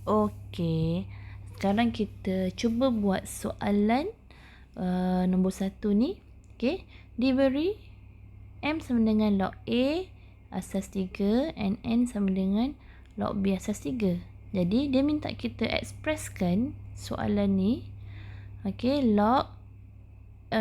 Okey. Sekarang kita cuba buat soalan nombor 1 ni. Okey. Diberi M sama dengan log A asas 3 and N sama dengan log B asas 3. Jadi dia minta kita ekspreskan soalan ni. Okey, log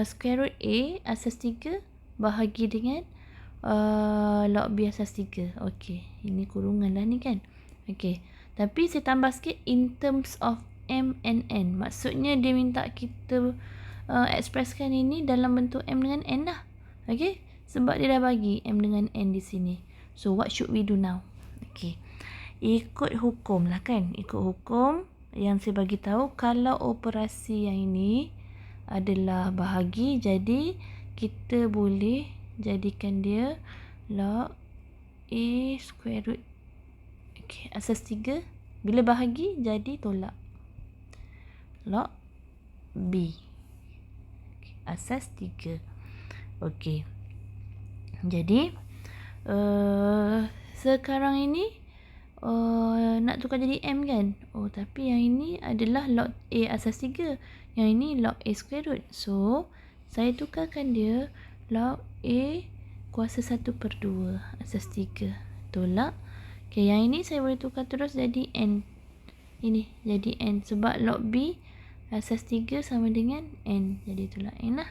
square root A asas 3 bahagi dengan log B asas 3. Okey, ini kurungan lah ni kan. Okey, tapi saya tambah sikit in terms of M and N. Maksudnya dia minta kita ekspreskan ini dalam bentuk M dengan N lah. Okey, sebab dia dah bagi M dengan N di sini. So what should we do now? Okey, ikut hukum lah kan. Ikut hukum yang saya bagi tahu, kalau operasi yang ini adalah bahagi, jadi kita boleh jadikan dia log A square root asas 3. Bila bahagi jadi tolak log B asas 3. Okey, jadi sekarang ini nak tukar jadi M kan. Tapi yang ini adalah log A asas 3, yang ini log A square root. So saya tukarkan dia log A kuasa 1/2 asas 3 tolak. Okey, yang ini saya boleh tukar terus jadi N. Ini jadi N sebab log B asas 3 sama dengan N. Jadi tolak N lah.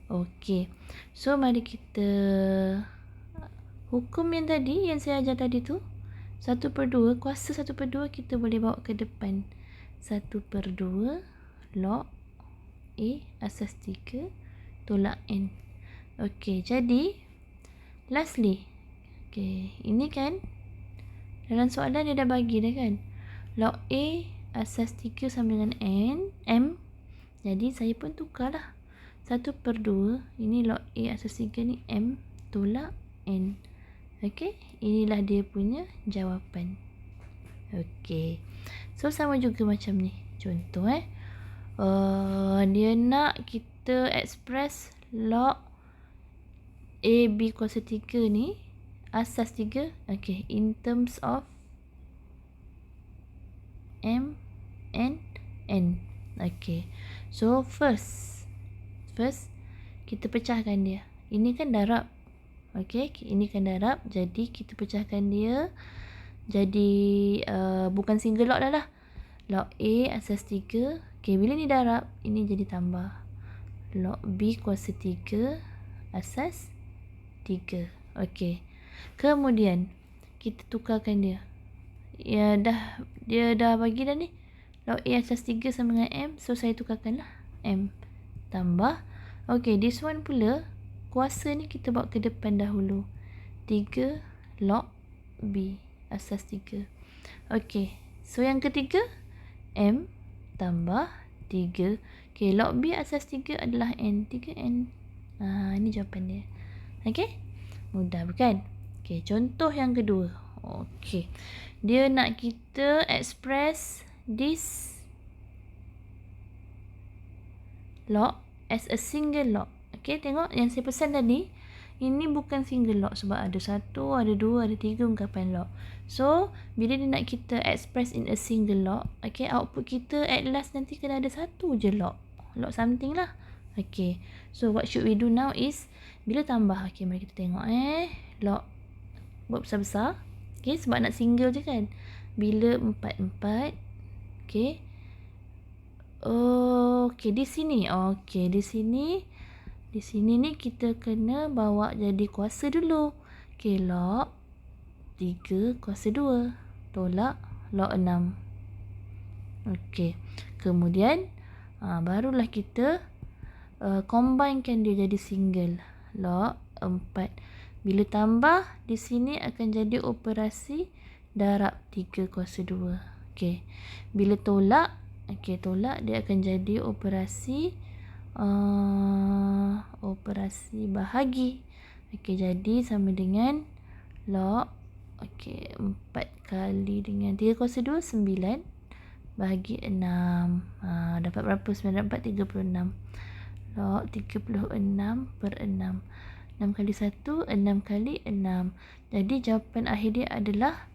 Okey, so mari kita hukum yang tadi, yang saya ajar tadi tu, 1/2, kuasa 1/2 kita boleh bawa ke depan. 1/2 log A asas 3 tolak N. Okey, jadi lastly, okey, ini kan dalam soalan dia dah bagi dah kan, log A asas 3 sama dengan M. Jadi saya pun tukarlah 1/2, ini log A asas 3 ni M tolak N. Okey, inilah dia punya jawapan. Okey, so sama juga macam ni. Contoh dia nak kita express log A B kuasa 3 ni asas 3. Okey, in terms of M and N. Okey, so first kita pecahkan dia. Ini kan darab. Okey, ini kan darab, jadi kita pecahkan dia jadi bukan single log dah lah. Log A asas 3. Okey, bila ni darab, ini jadi tambah log B kuasa 3 asas 3. Okey, kemudian kita tukarkan dia. Dia dah bagi dah ni log A asas 3 sama dengan M. So saya tukarkan lah M tambah. Okey, this one pula kuasa ni kita bawa ke depan dahulu. 3 log B asas 3. Okey, so yang ketiga M tambah 3. Okey, log B asas 3 adalah N. 3N. Ini jawapan dia. Okey, mudah bukan? Okey, contoh yang kedua. Okey, dia nak kita express this log as a single log. Okey, tengok yang saya pesan tadi, ini bukan single log sebab ada 1, ada 2, ada 3 ungkapan log. So bila dia nak kita express in a single log, okey, output kita at last nanti kena ada 1 je log something lah. Okey, so what should we do now is bila tambah. Okey, mari kita tengok log buat besar-besar. Okey, sebab nak single je kan. Bila 4. Okey, okey, di sini. Okey, di sini ni kita kena bawa jadi kuasa dulu. Okey, log 3 kuasa 2 tolak log 6. Okey, kemudian barulah kita combinekan dia jadi single log 4. Bila tambah di sini akan jadi operasi darab 3 kuasa 2. Okey, bila tolak, tolak dia akan jadi operasi bahagi. Okey, jadi sama dengan log 4 kali dengan 3 kuasa 2 9 bahagi 6. Dapat berapa? 9 dapat 36. Log 36 per 6. 6 kali 1 6 kali 6. Jadi jawapan akhir dia adalah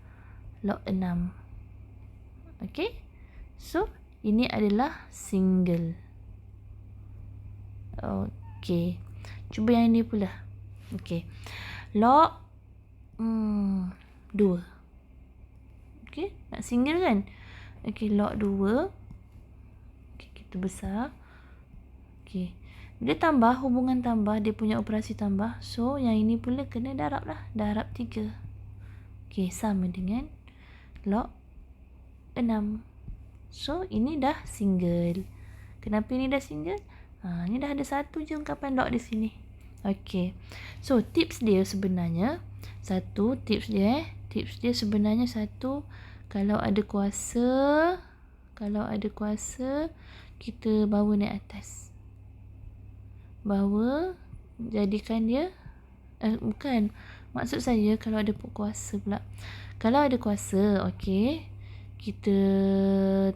log 6. Okay. So, ini adalah single. Okay. Cuba yang ini pula. Okay. Log 2. Okay. Nak single kan? Okay. Log 2. Okay. Kita besar. Okay. Dia tambah, hubungan tambah. Dia punya operasi tambah. So, yang ini pula kena darab lah. Darab 3. Okay. Sama dengan log 6. So, ini dah single. Kenapa ini dah single? Ini dah ada satu je ungkapan log di sini. Okay. So, tips dia sebenarnya, tips dia sebenarnya satu, kalau ada kuasa, kita bawa naik atas. Bawa, jadikan dia, bukan. Maksud saya, kalau ada kuasa pula. Kalau ada kuasa, okay, kita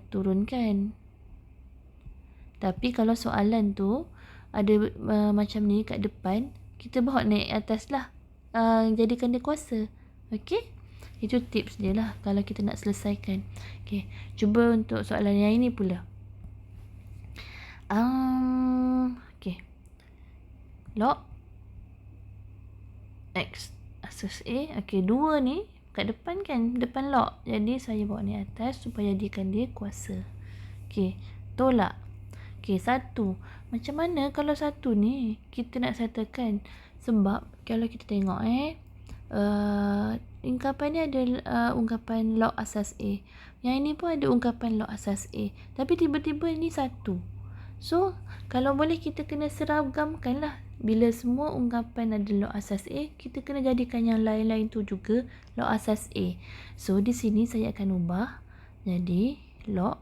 turunkan. Tapi kalau soalan tu ada macam ni kat depan, kita bawa naik atas lah. Jadikan dia kuasa. Okay? Itu tips dia lah kalau kita nak selesaikan. Okay. Cuba untuk soalan yang ini pula. Okay. Log X asas A. Okay. 2 ni kat depan kan, depan log. Jadi saya bawa ni atas supaya jadikan dia kuasa. Okay, tolak. Okay, 1. Macam mana kalau 1 ni kita nak settlekan? Sebab kalau kita tengok ungkapan ni ada ungkapan log asas A. Yang ini pun ada ungkapan log asas A. Tapi tiba-tiba ni 1. So, kalau boleh kita kena seragamkan lah. Bila semua ungkapan ada log asas A, kita kena jadikan yang lain-lain tu juga log asas A. So, di sini saya akan ubah jadi log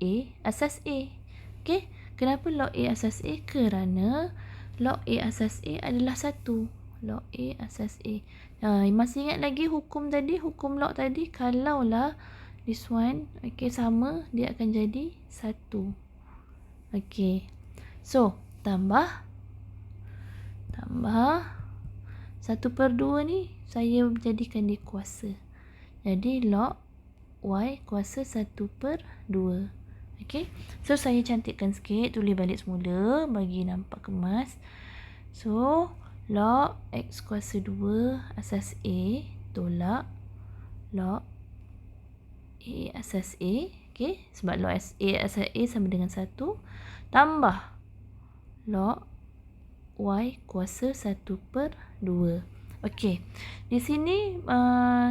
A asas A. Okay? Kenapa log A asas A? Kerana log A asas A adalah 1. Log A asas A. Masih ingat lagi hukum tadi? Hukum log tadi? Kalaulah this one, okay, sama, dia akan jadi 1. Okay. So, tambah 1/2 ni saya jadikan dia kuasa. Jadi log Y kuasa 1/2. Okay. So, saya cantikkan sikit. Tulis balik semula bagi nampak kemas. So, log X kuasa 2 asas A tolak log A asas A. Okay. Sebab log A asas A sama dengan 1. Tambah log Y kuasa 1/2. Okay. Di sini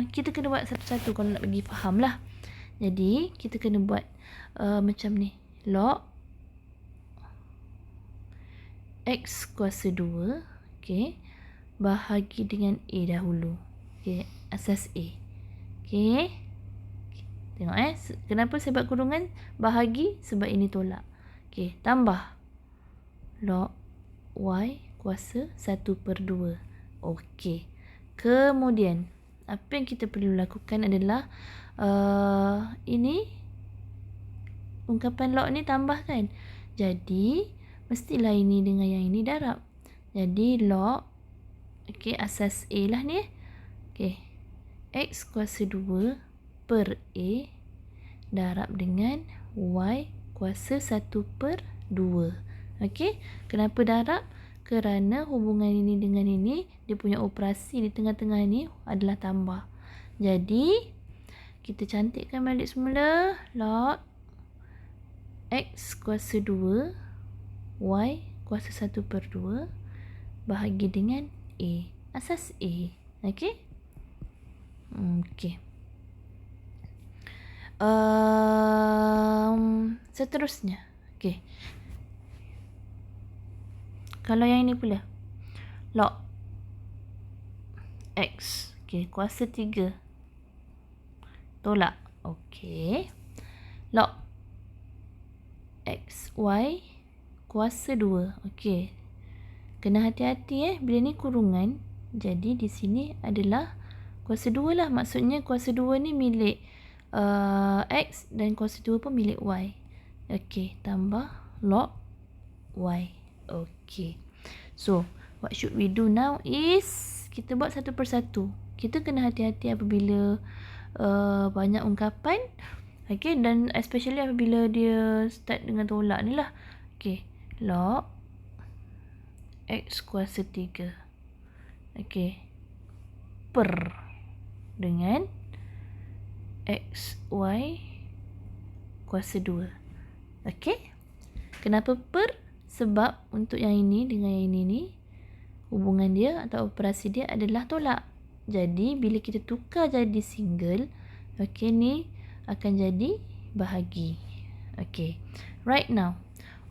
kita kena buat satu-satu kalau nak bagi faham lah. Jadi, kita kena buat macam ni. Log X kuasa 2. Okay. Bahagi dengan A dahulu. Okay. Asas A. Okay. Tengok kenapa saya buat kurungan? Bahagi sebab ini tolak. Okay. Tambah log Y kuasa 1/2. Okey. Kemudian, apa yang kita perlu lakukan adalah ini ungkapan log ni tambah kan. Jadi, mestilah ini dengan yang ini darab. Jadi, log asas A lah ni. X kuasa 2 per A darab dengan Y kuasa 1/2. Okey, kenapa darab? Kerana hubungan ini dengan ini, dia punya operasi di tengah-tengah ni adalah tambah. Jadi, kita cantikkan balik semula. Log X kuasa 2, Y kuasa 1/2 bahagi dengan A. Asas A. Okey? Okey. Seterusnya. Okey. Kalau yang ini pula. Log X. Okey, kuasa 3. Tolak. Okey. Log X, Y, kuasa 2. Okey. Kena hati-hati bila ni kurungan. Jadi di sini adalah kuasa 2 lah. Maksudnya kuasa 2 ni milik X dan kuasa 2 pun milik Y. Okey, tambah log Y. Okay. So, what should we do now is kita buat satu persatu. Kita kena hati-hati apabila banyak ungkapan. Okay, dan especially apabila dia start dengan tolak ni lah. Okay, log X kuasa 3. Okay, per dengan X, Y kuasa 2. Okay, kenapa per? Sebab untuk yang ini dengan yang ini ni, hubungan dia atau operasi dia adalah tolak. Jadi bila kita tukar jadi single, okay, ni akan jadi bahagi. Okay, right now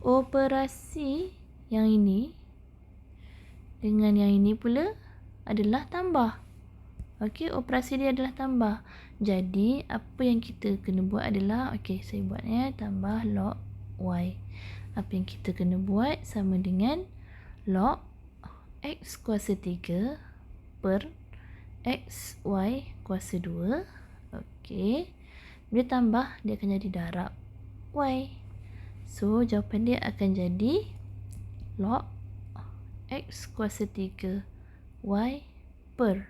operasi yang ini dengan yang ini pula adalah tambah. Okay, operasi dia adalah tambah. Jadi apa yang kita kena buat adalah, okay, saya buat tambah log Y. Apa yang kita kena buat sama dengan log X kuasa 3 per X, Y kuasa 2. Okay, bila tambah dia akan jadi darab Y. So jawapan dia akan jadi log X kuasa 3 Y per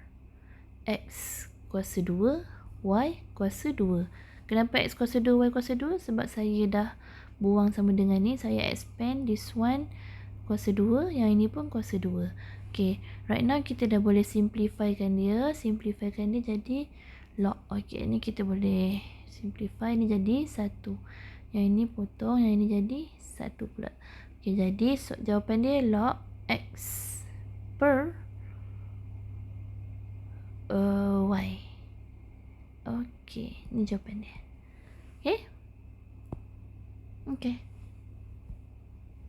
X kuasa 2 Y kuasa 2. Kenapa X kuasa 2 Y kuasa 2? Sebab saya dah buang sama dengan ni, saya expand this one kuasa 2, yang ini pun kuasa 2. Okay, right now kita dah boleh simplifykan dia. Simplifykan dia jadi log. Okay, ni kita boleh simplify, ni jadi 1. Yang ini potong, yang ini jadi 1 pula. Okay, jadi jawapan dia log X per Y. Okay, ni jawapan dia. Okay. Okay.